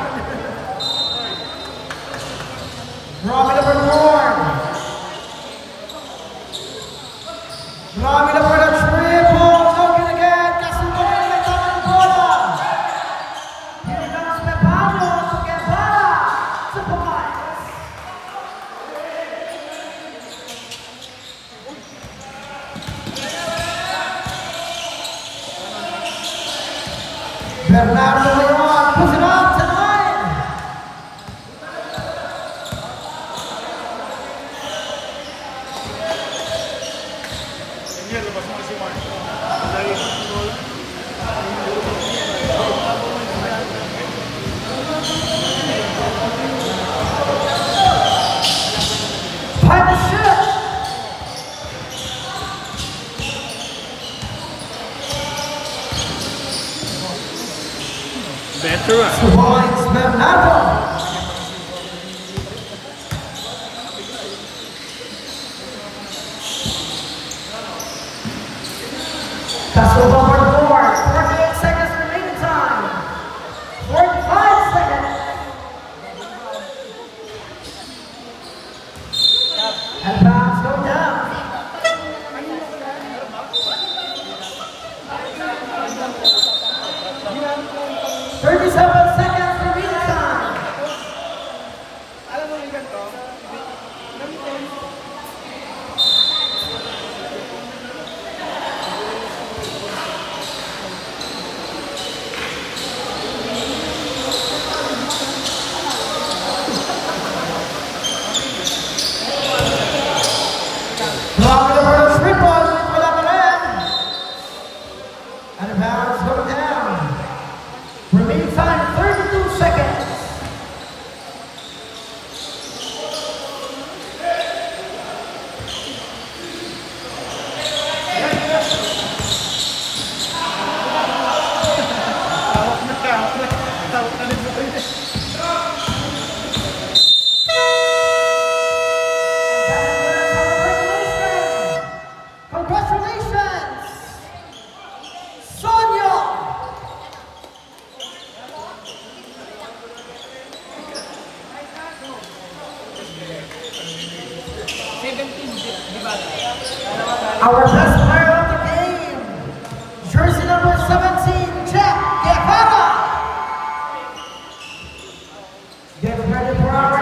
Robbie number 4. Robbie number the triple. Looking again. Casumamino may tama ng bola. Here comes Pepano to Guevara. 2 points. Bernardo Leon puts it up to 9. Yan, labas mo si Mark. Dahil goal. Final shot. Veteran. 2 points, Bernardo. Castle over the board. 48 seconds 37 seconds remaining time. Alam mo yung ganito? Gamitin. Block the first rebound, wala pa rin. And the bounce going down. Remaining time 32 seconds. Tawag na rin mo ito. Congratulations, Sonia. Our best